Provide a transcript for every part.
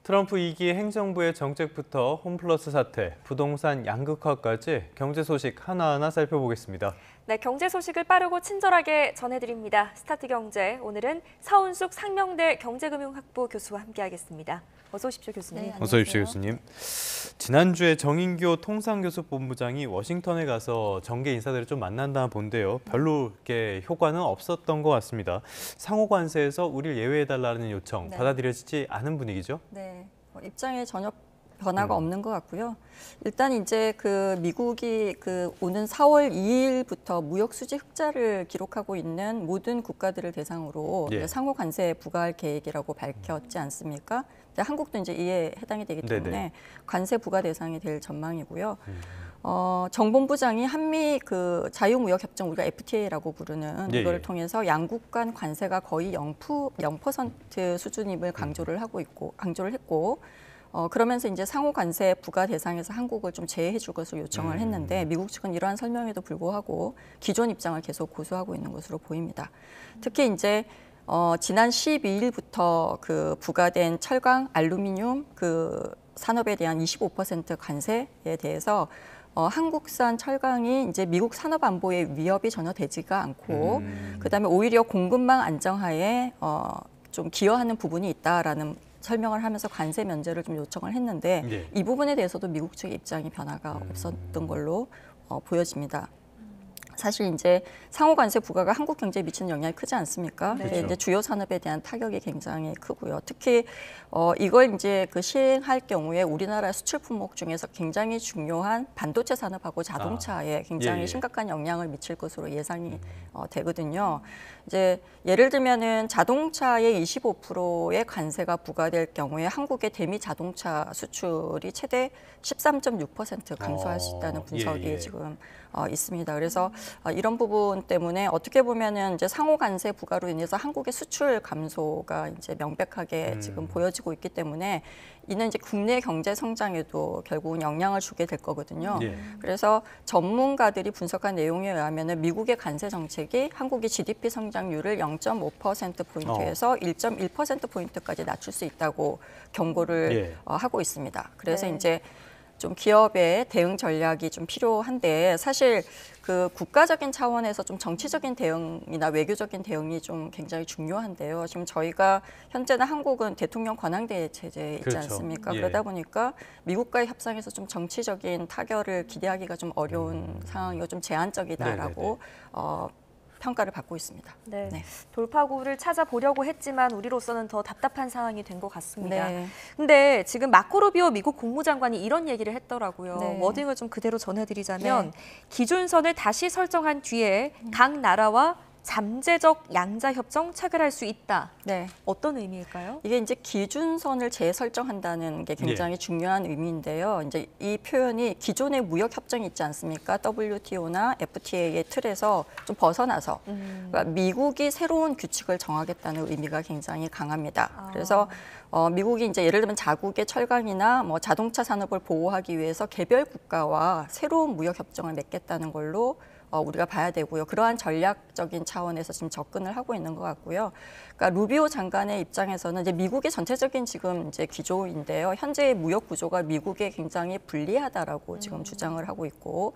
트럼프 2기 행정부의 정책부터 홈플러스 사태, 부동산 양극화까지 경제 소식 하나하나 살펴보겠습니다. 네, 경제 소식을 빠르고 친절하게 전해드립니다. 스타트 경제, 오늘은 서운숙 상명대 경제금융학부 교수와 함께하겠습니다. 어서 오십시오, 교수님. 네, 어서 오십시오, 교수님. 지난주에 정인교 통상교섭본부장이 워싱턴에 가서 정계 인사들을 좀 만난다 본데요. 별로 이렇게 효과는 없었던 것 같습니다. 상호 관세에서 우리를 예외해달라는 요청 받아들여지지 않은 분위기죠? 네, 입장에 전혀 변화가 없는 것 같고요. 일단 이제 미국이 오는 4월 2일부터 무역 수지 흑자를 기록하고 있는 모든 국가들을 대상으로 상호 관세 부과할 계획이라고 밝혔지 않습니까? 한국도 이제 이에 해당이 되기 때문에 관세 부과 대상이 될 전망이고요. 정본부장이 한미 자유무역 협정, 우리가 FTA라고 부르는 이걸 통해서 양국 간 관세가 거의 0% 수준임을 강조를 했고, 그러면서 이제 상호 관세 부과 대상에서 한국을 좀 제외해 줄 것을 요청을 했는데, 미국 측은 이러한 설명에도 불구하고 기존 입장을 계속 고수하고 있는 것으로 보입니다. 특히 이제 지난 12일부터 부과된 철강, 알루미늄 산업에 대한 25% 관세에 대해서 한국산 철강이 이제 미국 산업 안보에 위협이 전혀 되지가 않고, 그다음에 오히려 공급망 안정화에 좀 기여하는 부분이 있다라는 설명을 하면서 관세 면제를 좀 요청을 했는데, 이 부분에 대해서도 미국 측의 입장이 변화가 없었던 걸로 보여집니다. 사실 이제 상호 관세 부과가 한국 경제에 미치는 영향이 크지 않습니까? 이제 주요 산업에 대한 타격이 굉장히 크고요. 특히 이걸 이제 시행할 경우에 우리나라 수출 품목 중에서 굉장히 중요한 반도체 산업하고 자동차에 굉장히 심각한 영향을 미칠 것으로 예상이 되거든요. 이제 예를 들면은 자동차의 25%의 관세가 부과될 경우에 한국의 대미 자동차 수출이 최대 13.6% 감소할 수 있다는 분석이 지금 있습니다. 그래서 이런 부분 때문에 어떻게 보면은 이제 상호 관세 부과로 인해서 한국의 수출 감소가 이제 명백하게 지금 보여지고 있기 때문에, 이는 이제 국내 경제 성장에도 결국은 영향을 주게 될 거거든요. 그래서 전문가들이 분석한 내용에 의하면은 미국의 관세 정책이 한국의 GDP 성장률을 0.5%포인트에서 1.1%포인트까지 낮출 수 있다고 경고를 하고 있습니다. 그래서 이제 좀 기업의 대응 전략이 좀 필요한데, 사실 국가적인 차원에서 좀 정치적인 대응이나 외교적인 대응이 좀 굉장히 중요한데요. 지금 저희가 현재는 한국은 대통령 권한대 체제에 있지 않습니까? 그러다 보니까 미국과의 협상에서 좀 정치적인 타결을 기대하기가 좀 어려운 상황이고 좀 제한적이다라고 평가를 받고 있습니다. 돌파구를 찾아보려고 했지만 우리로서는 더 답답한 상황이 된 것 같습니다. 근데 지금 마코 루비오 미국 국무장관이 이런 얘기를 했더라고요. 워딩을 좀 그대로 전해드리자면 기준선을 다시 설정한 뒤에 각 나라와 잠재적 양자 협정 체결할 수 있다. 어떤 의미일까요? 이게 이제 기준선을 재설정한다는 게 굉장히 중요한 의미인데요. 이제 이 표현이 기존의 무역 협정이 있지 않습니까? WTO나 FTA의 틀에서 좀 벗어나서 그러니까 미국이 새로운 규칙을 정하겠다는 의미가 굉장히 강합니다. 그래서 미국이 이제 예를 들면 자국의 철강이나 뭐 자동차 산업을 보호하기 위해서 개별 국가와 새로운 무역 협정을 맺겠다는 걸로 우리가 봐야 되고요. 그러한 전략적인 차원에서 지금 접근을 하고 있는 것 같고요. 그러니까 루비오 장관의 입장에서는 이제 미국의 전체적인 지금 이제 기조인데요. 현재의 무역 구조가 미국에 굉장히 불리하다라고 지금 주장을 하고 있고,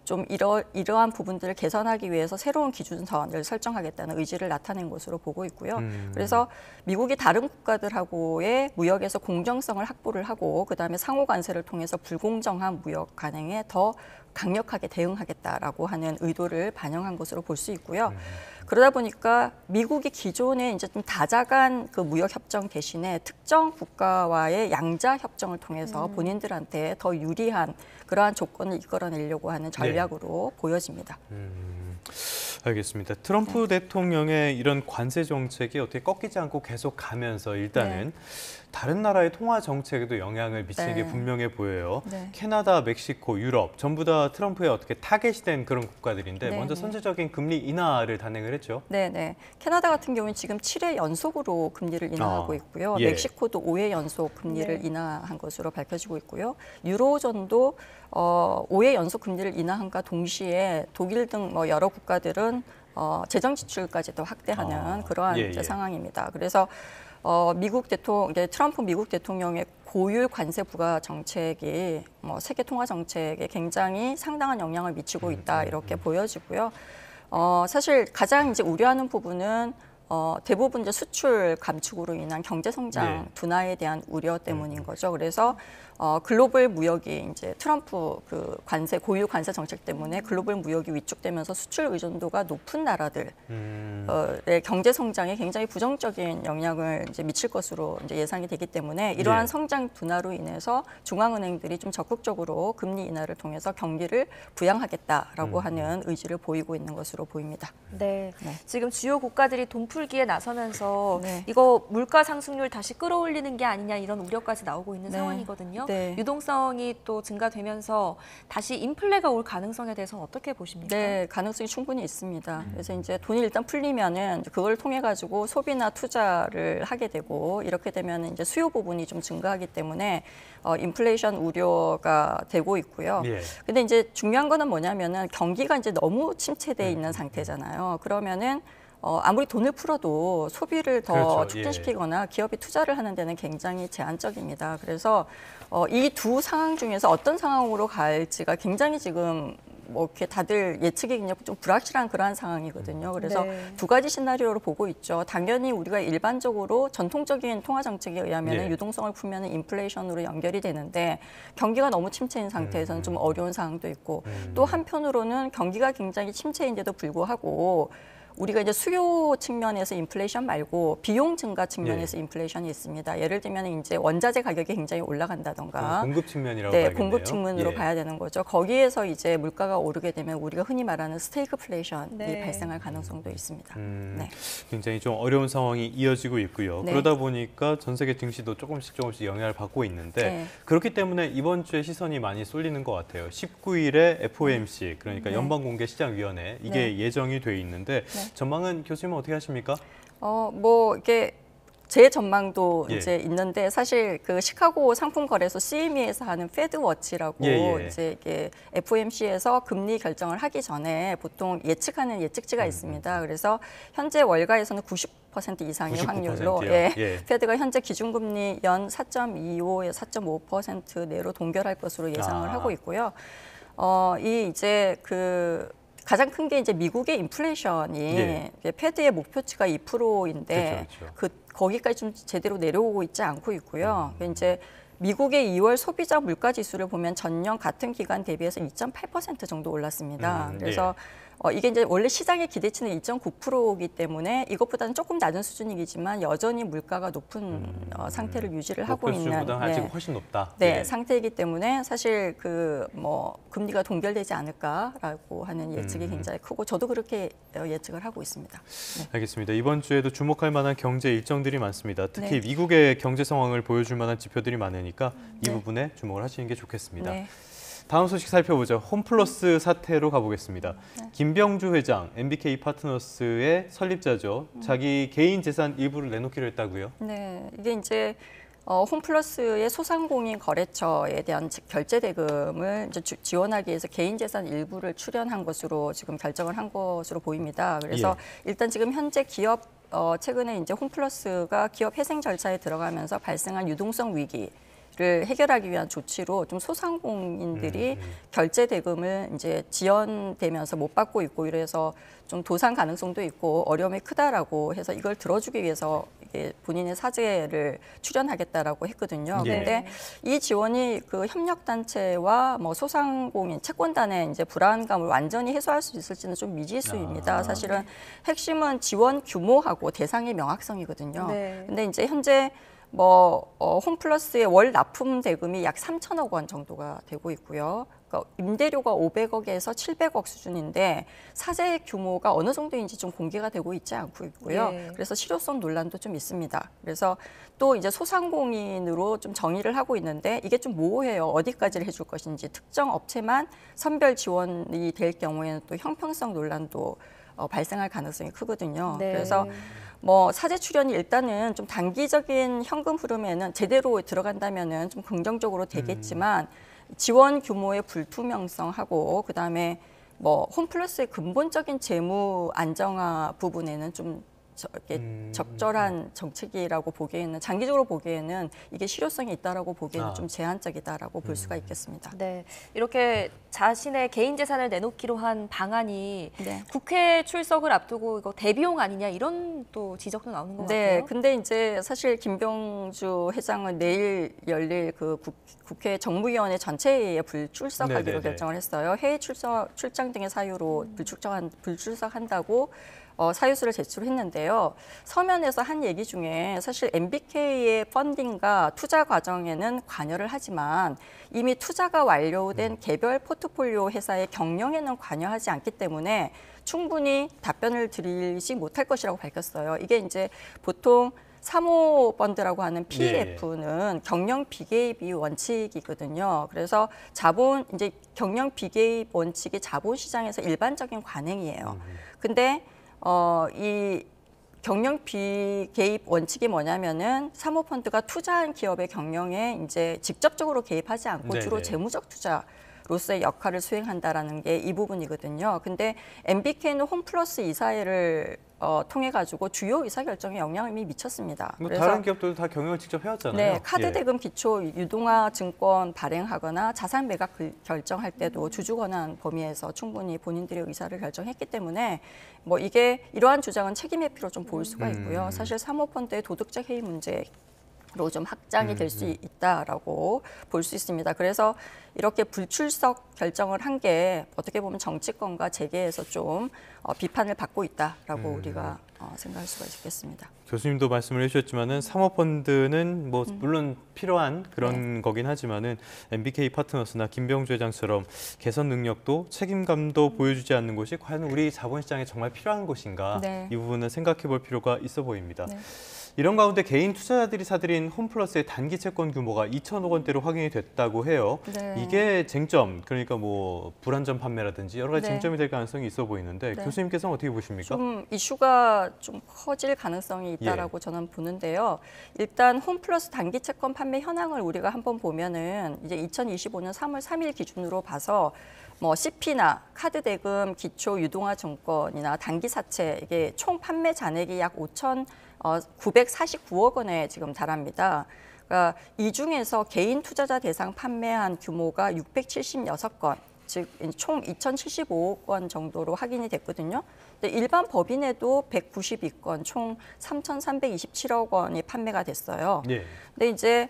좀 이러한 부분들을 개선하기 위해서 새로운 기준선을 설정하겠다는 의지를 나타낸 것으로 보고 있고요. 그래서 미국이 다른 국가들하고의 무역에서 공정성을 확보를 하고, 그다음에 상호 관세를 통해서 불공정한 무역 관행에 더 강력하게 대응하겠다라고 하는 의도를 반영한 것으로 볼 수 있고요. 그러다 보니까 미국이 기존에 이제 좀 다자간 무역 협정 대신에 특정 국가와의 양자 협정을 통해서 본인들한테 더 유리한 그러한 조건을 이끌어내려고 하는 전략으로 보여집니다. 알겠습니다. 트럼프 대통령의 이런 관세 정책이 어떻게 꺾이지 않고 계속 가면서 일단은 다른 나라의 통화 정책에도 영향을 미치는 게 분명해 보여요. 캐나다, 멕시코, 유럽 전부 다 트럼프의 어떻게 타겟이 된 그런 국가들인데 먼저 선제적인 금리 인하를 단행을 했죠. 캐나다 같은 경우는 지금 7회 연속으로 금리를 인하하고 있고요. 멕시코도 5회 연속 금리를 인하한 것으로 밝혀지고 있고요. 유로존도 5회 연속 금리를 인하한과 동시에 독일 등 뭐 여러 국가들은 재정 지출까지도 확대하는 그러한 상황입니다. 그래서 트럼프 미국 대통령의 고율 관세 부과 정책이 세계 통화 정책에 굉장히 상당한 영향을 미치고 있다 이렇게 보여지고요. 사실 가장 이제 우려하는 부분은 대부분 이제 수출 감축으로 인한 경제 성장 둔화에 대한 우려 때문인 거죠. 그래서 글로벌 무역이 이제 트럼프 그 고유 관세 정책 때문에 글로벌 무역이 위축되면서 수출 의존도가 높은 나라들의 경제 성장에 굉장히 부정적인 영향을 이제 미칠 것으로 이제 예상이 되기 때문에 이러한 성장 둔화로 인해서 중앙은행들이 좀 적극적으로 금리 인하를 통해서 경기를 부양하겠다라고 하는 의지를 보이고 있는 것으로 보입니다. 네. 지금 주요 국가들이 돈풀기에 나서면서 이거 물가 상승률 다시 끌어올리는 게 아니냐 이런 우려까지 나오고 있는 상황이거든요. 유동성이 또 증가되면서 다시 인플레가 올 가능성에 대해서 어떻게 보십니까? 네, 가능성이 충분히 있습니다. 그래서 이제 돈이 일단 풀리면은 그걸 통해 가지고 소비나 투자를 하게 되고 이렇게 되면 이제 수요 부분이 좀 증가하기 때문에 인플레이션 우려가 되고 있고요. 근데 이제 중요한 거는 뭐냐면은 경기가 이제 너무 침체돼 있는 상태잖아요. 그러면은 아무리 돈을 풀어도 소비를 더 촉진시키거나 기업이 투자를 하는 데는 굉장히 제한적입니다. 그래서 이 두 상황 중에서 어떤 상황으로 갈지가 굉장히 지금 이렇게 다들 예측이 그냥 좀 불확실한 그러한 상황이거든요. 그래서 두 가지 시나리오로 보고 있죠. 당연히 우리가 일반적으로 전통적인 통화 정책에 의하면 유동성을 풀면 인플레이션으로 연결이 되는데 경기가 너무 침체인 상태에서는 좀 어려운 상황도 있고 또 한편으로는 경기가 굉장히 침체인데도 불구하고 우리가 이제 수요 측면에서 인플레이션 말고 비용 증가 측면에서 인플레이션이 있습니다. 예를 들면 이제 원자재 가격이 굉장히 올라간다던가 공급 측면이라고 봐야겠네요. 공급 측면으로 봐야 되는 거죠. 거기에서 이제 물가가 오르게 되면 우리가 흔히 말하는 스테이크플레이션이 발생할 가능성도 있습니다. 굉장히 좀 어려운 상황이 이어지고 있고요. 그러다 보니까 전 세계 증시도 조금씩 영향을 받고 있는데 그렇기 때문에 이번 주에 시선이 많이 쏠리는 것 같아요. 19일에 FOMC 그러니까 연방공개시장위원회 이게 예정이 돼 있는데 전망은 교수님은 어떻게 하십니까? 이게 제 전망도 이제 있는데 사실 그 시카고 상품거래소 CME에서 하는 패드워치라고 이제 이게 FOMC에서 금리 결정을 하기 전에 보통 예측하는 예측치가 있습니다. 그래서 현재 월가에서는 90% 이상의 99%요? 확률로 패드가 현재 기준금리 연 4.25에서 4.5% 내로 동결할 것으로 예상을 하고 있고요. 이제 가장 큰 게 이제 미국의 인플레이션이 패드의 목표치가 2%인데 거기까지 좀 제대로 내려오고 있지 않고 있고요. 이제 미국의 2월 소비자 물가 지수를 보면 전년 같은 기간 대비해서 2.8% 정도 올랐습니다. 그래서 이게 이제 원래 시장의 기대치는 2.9%이기 때문에 이것보다는 조금 낮은 수준이지만 여전히 물가가 높은 상태를 유지를 하고 있는 아직 훨씬 높다. 상태이기 때문에 사실 금리가 동결되지 않을까라고 하는 예측이 굉장히 크고 저도 그렇게 예측을 하고 있습니다. 알겠습니다. 이번 주에도 주목할 만한 경제 일정들이 많습니다. 특히 미국의 경제 상황을 보여줄 만한 지표들이 많으니까 이 부분에 주목을 하시는 게 좋겠습니다. 다음 소식 살펴보죠. 홈플러스 사태로 가보겠습니다. 김병주 회장, MBK 파트너스의 설립자죠. 자기 개인 재산 일부를 내놓기로 했다고요? 네, 이게 이제 홈플러스의 소상공인 거래처에 대한 결제 대금을 이제 지원하기 위해서 개인 재산 일부를 출연한 것으로 지금 결정을 한 것으로 보입니다. 그래서 일단 지금 현재 기업 최근에 이제 홈플러스가 기업 회생 절차에 들어가면서 발생한 유동성 위기 를 해결하기 위한 조치로 좀 소상공인들이 결제 대금을 이제 지연되면서 못 받고 있고 이래서 좀 도산 가능성도 있고 어려움이 크다라고 해서 이걸 들어주기 위해서 이게 본인의 사재를 출연하겠다라고 했거든요. 그런데 이 지원이 그 협력 단체와 소상공인 채권단의 이제 불안감을 완전히 해소할 수 있을지는 좀 미지수입니다. 사실은 핵심은 지원 규모하고 대상의 명확성이거든요. 근데 이제 현재 홈플러스의 월 납품 대금이 약 3천억 원 정도가 되고 있고요. 그러니까 임대료가 500억에서 700억 수준인데 사재 규모가 어느 정도인지 좀 공개가 되고 있지 않고 있고요. 그래서 실효성 논란도 좀 있습니다. 그래서 또 이제 소상공인으로 좀 정의를 하고 있는데 이게 좀 모호해요. 어디까지를 해줄 것인지 특정 업체만 선별 지원이 될 경우에는 또 형평성 논란도 발생할 가능성이 크거든요. 그래서 사재 출연이 일단은 좀 단기적인 현금 흐름에는 제대로 들어간다면은 좀 긍정적으로 되겠지만 지원 규모의 불투명성하고 그다음에 홈플러스의 근본적인 재무 안정화 부분에는 좀 적절한 정책이라고 보기에는 장기적으로 보기에는 이게 실효성이 있다라고 보기에는 좀 제한적이다라고 볼 수가 있겠습니다. 네, 이렇게 자신의 개인 재산을 내놓기로 한 방안이 네. 국회 출석을 앞두고 이거 대비용 아니냐 이런 또 지적도 나오는 것 네, 같아요. 근데 이제 사실 김병주 회장은 내일 열릴 그 국회 정무위원회 전체회의에 불출석하기로 네네네. 결정을 했어요. 회의 출장 등의 사유로 불출석한다고 사유서를 제출했는데요. 서면에서 한 얘기 중에 사실 MBK의 펀딩과 투자 과정에는 관여를 하지만 이미 투자가 완료된 개별 포트폴리오 회사의 경영에는 관여하지 않기 때문에 충분히 답변을 드리지 못할 것이라고 밝혔어요. 이게 이제 보통 사모펀드라고 하는 PEF는 경영 비개입이 원칙이거든요. 그래서 이제 경영 비개입 원칙이 자본시장에서 일반적인 관행이에요. 근데 이 경영 비개입 원칙이 뭐냐면은 사모펀드가 투자한 기업의 경영에 이제 직접적으로 개입하지 않고 주로 재무적 투자로서의 역할을 수행한다라는 게 이 부분이거든요. 근데 MBK는 홈플러스 이사회를 통해 가지고 주요 의사결정에 영향을 이미 미쳤습니다. 뭐 다른 기업들도 다 경영을 직접 해왔잖아요. 네, 카드 대금 기초 유동화 증권 발행하거나 자산 매각 결정할 때도 주주 권한 범위에서 충분히 본인들의 의사를 결정했기 때문에 뭐 이게 이러한 주장은 책임 회피로 좀 보일 수가 있고요. 사실 사모펀드의 도덕적 해이 문제로 좀 확장이 될 수 있다라고 볼 수 있습니다. 그래서 이렇게 불출석 결정을 한 게 어떻게 보면 정치권과 재계에서 좀 비판을 받고 있다라고 우리가 생각할 수가 있겠습니다. 교수님도 말씀을 해주셨지만은 사모펀드는 뭐 물론 필요한 그런 거긴 하지만은 MBK 파트너스나 김병주 회장처럼 개선 능력도 책임감도 보여주지 않는 곳이 과연 우리 자본시장에 정말 필요한 곳인가 이 부분은 생각해볼 필요가 있어 보입니다. 이런 가운데 개인 투자자들이 사들인 홈플러스의 단기 채권 규모가 2천억 원대로 확인이 됐다고 해요. 이게 쟁점, 그러니까 뭐 불안전 판매라든지 여러 가지 쟁점이 될 가능성이 있어 보이는데 교수님께서는 어떻게 보십니까? 좀 이슈가 좀 커질 가능성이 있다라고 저는 보는데요. 일단 홈플러스 단기 채권 판매 현황을 우리가 한번 보면은 이제 2025년 3월 3일 기준으로 봐서 뭐 CP나 카드 대금 기초 유동화 증권이나 단기 사채 이게 총 판매 잔액이 약 949억 원에 지금 달합니다. 그러니까 이 중에서 개인 투자자 대상 판매한 규모가 676건, 즉 총 2,075억 원 정도로 확인이 됐거든요. 근데 일반 법인에도 192건, 총 3,327억 원이 판매가 됐어요. 근데 이제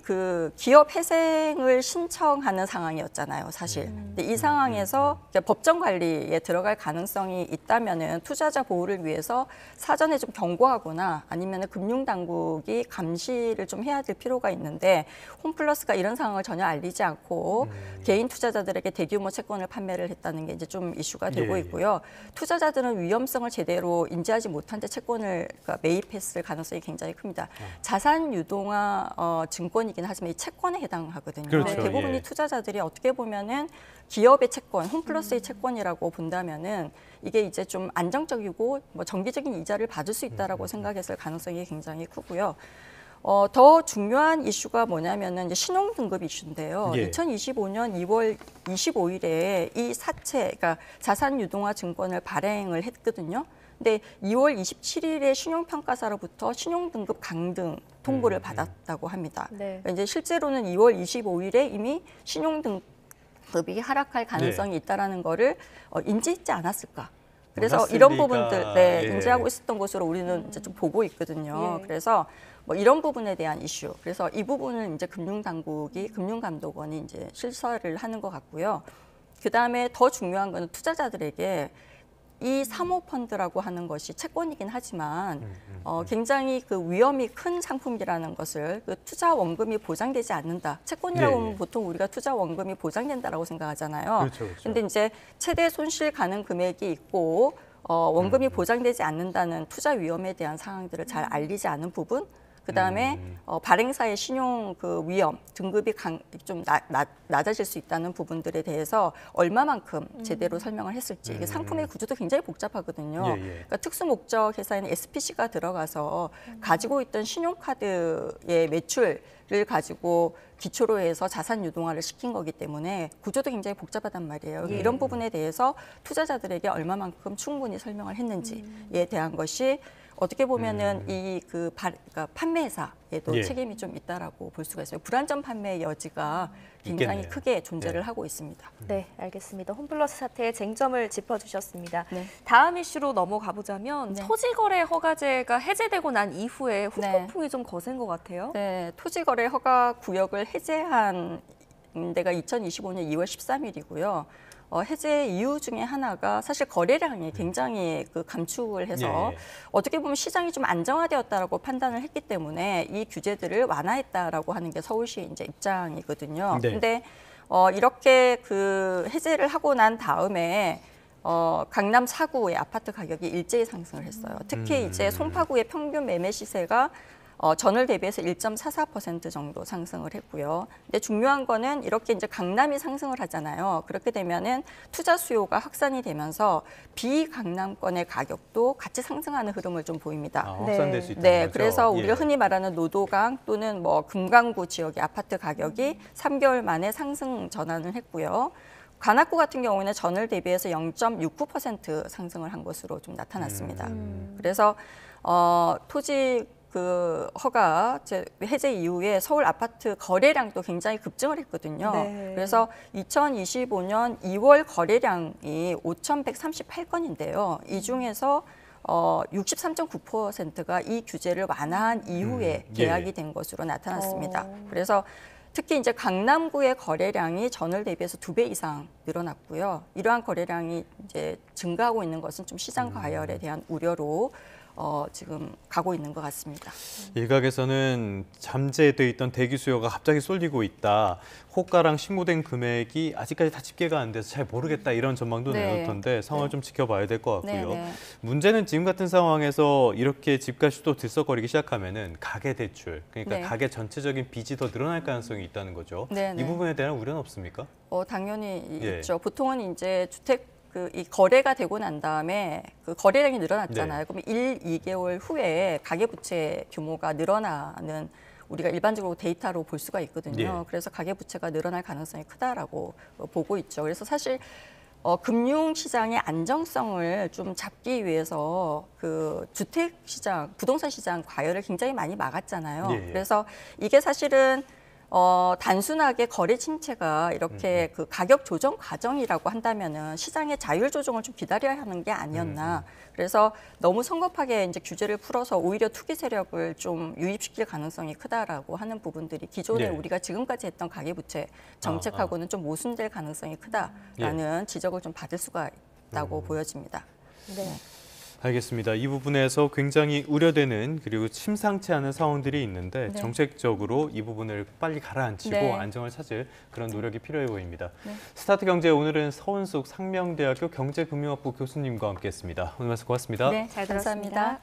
그 기업 회생을 신청하는 상황이었잖아요, 사실. 근데 이 상황에서 법정 관리에 들어갈 가능성이 있다면은 투자자 보호를 위해서 사전에 좀 경고하거나 아니면은 금융당국이 감시를 좀 해야 될 필요가 있는데 홈플러스가 이런 상황을 전혀 알리지 않고 개인 투자자들에게 대규모 채권을 판매를 했다는 게 이제 좀 이슈가 되고 있고요. 투자자들은 위험성을 제대로 인지하지 못한 채 채권을 매입했을 가능성이 굉장히 큽니다. 자산 유동화 증권이긴 하지만 이 채권에 해당하거든요. 그렇죠. 대부분의 투자자들이 어떻게 보면은 기업의 채권, 홈플러스의 채권이라고 본다면은 이게 이제 좀 안정적이고 뭐 정기적인 이자를 받을 수 있다라고 생각했을 가능성이 굉장히 크고요. 더 중요한 이슈가 뭐냐면은 이제 신용 등급 이슈인데요. 2025년 2월 25일에 이 사채, 그러니까 자산 유동화 증권을 발행을 했거든요. 근데 2월 27일에 신용평가사로부터 신용등급 강등 통보를 받았다고 합니다. 그러니까 이제 실제로는 2월 25일에 이미 신용등급이 하락할 가능성이 있다라는 거를 인지했지 않았을까. 그래서 이런 부분들 인지하고 있었던 것으로 우리는 이제 좀 보고 있거든요. 그래서 뭐 이런 부분에 대한 이슈. 그래서 이 부분을 이제 금융감독원이 이제 실사를 하는 것 같고요. 그 다음에 더 중요한 거는 투자자들에게 이 사모펀드라고 하는 것이 채권이긴 하지만 굉장히 그 위험이 큰 상품이라는 것을 그 투자 원금이 보장되지 않는다. 채권이라고 하면 보통 우리가 투자 원금이 보장된다라고 생각하잖아요. 근데 이제 최대 손실 가능 금액이 있고 원금이 보장되지 않는다는 투자 위험에 대한 상황들을 잘 알리지 않은 부분, 그다음에 발행사의 신용 그 위험 등급이 좀 낮아질 수 있다는 부분들에 대해서 얼마만큼 제대로 설명을 했을지 이게 상품의 구조도 굉장히 복잡하거든요. 그러니까 특수 목적 회사에는 SPC가 들어가서 가지고 있던 신용카드의 매출을 가지고 기초로 해서 자산 유동화를 시킨 거기 때문에 구조도 굉장히 복잡하단 말이에요. 이런 부분에 대해서 투자자들에게 얼마만큼 충분히 설명을 했는지에 대한 것이 어떻게 보면은 그러니까 판매사에도 책임이 좀 있다라고 볼 수가 있어요. 불안전 판매의 여지가 굉장히 있겠네요. 크게 존재를 하고 있습니다. 네, 알겠습니다. 홈플러스 사태의 쟁점을 짚어주셨습니다. 네. 다음 이슈로 넘어가 보자면 토지거래 허가제가 해제되고 난 이후에 후폭풍이 좀 거센 것 같아요. 네, 토지거래 허가 구역을 해제한 데가 2025년 2월 13일이고요. 해제 이유 중에 하나가 사실 거래량이 굉장히 감축을 해서 어떻게 보면 시장이 좀 안정화되었다라고 판단을 했기 때문에 이 규제들을 완화했다라고 하는 게 서울시의 이제 입장이거든요. 근데 이렇게 해제를 하고 난 다음에 강남 4구의 아파트 가격이 일제히 상승을 했어요. 특히 이제 송파구의 평균 매매 시세가 전월 대비해서 1.44% 정도 상승을 했고요. 근데 중요한 거는 이렇게 이제 강남이 상승을 하잖아요. 그렇게 되면은 투자 수요가 확산이 되면서 비강남권의 가격도 같이 상승하는 흐름을 좀 보입니다. 확산될 수 있다는 거죠. 그래서 우리가 흔히 말하는 노도강 또는 뭐 금강구 지역의 아파트 가격이 3개월 만에 상승 전환을 했고요. 관악구 같은 경우는 전월 대비해서 0.69% 상승을 한 것으로 좀 나타났습니다. 그래서 토지 허가 해제 이후에 서울 아파트 거래량도 굉장히 급증을 했거든요. 그래서 2025년 2월 거래량이 5,138건인데요. 이 중에서 63.9%가 이 규제를 완화한 이후에 계약이 된 것으로 나타났습니다. 그래서 특히 이제 강남구의 거래량이 전월 대비해서 2배 이상 늘어났고요. 이러한 거래량이 이제 증가하고 있는 것은 좀 시장 과열에 대한 우려로 지금 가고 있는 것 같습니다. 일각에서는 잠재돼 있던 대기 수요가 갑자기 쏠리고 있다. 호가랑 신고된 금액이 아직까지 다 집계가 안 돼서 잘 모르겠다 이런 전망도 내놓던데 상황을 좀 지켜봐야 될 것 같고요. 문제는 지금 같은 상황에서 이렇게 집값이 또 들썩거리기 시작하면은 가계 대출, 그러니까 가계 전체적인 빚이 더 늘어날 가능성이 있다는 거죠. 이 부분에 대한 우려는 없습니까? 당연히 있죠. 보통은 이제 이 거래가 되고 난 다음에 거래량이 늘어났잖아요. 그럼 1, 2개월 후에 가계부채 규모가 늘어나는 우리가 일반적으로 데이터로 볼 수가 있거든요. 그래서 가계부채가 늘어날 가능성이 크다라고 보고 있죠. 그래서 사실 금융시장의 안정성을 좀 잡기 위해서 주택시장, 부동산 시장 과열을 굉장히 많이 막았잖아요. 그래서 이게 사실은 단순하게 거래 침체가 이렇게 가격 조정 과정이라고 한다면은 시장의 자율 조정을 좀 기다려야 하는 게 아니었나. 그래서 너무 성급하게 이제 규제를 풀어서 오히려 투기 세력을 좀 유입시킬 가능성이 크다라고 하는 부분들이 기존에 우리가 지금까지 했던 가계부채 정책하고는 좀 모순될 가능성이 크다라는 지적을 좀 받을 수가 있다고 보여집니다. 알겠습니다. 이 부분에서 굉장히 우려되는 그리고 심상치 않은 상황들이 있는데 정책적으로 이 부분을 빨리 가라앉히고 안정을 찾을 그런 노력이 필요해 보입니다. 스타트경제 오늘은 서은숙 상명대학교 경제금융학부 교수님과 함께했습니다. 오늘 말씀 고맙습니다. 네, 잘 들었습니다.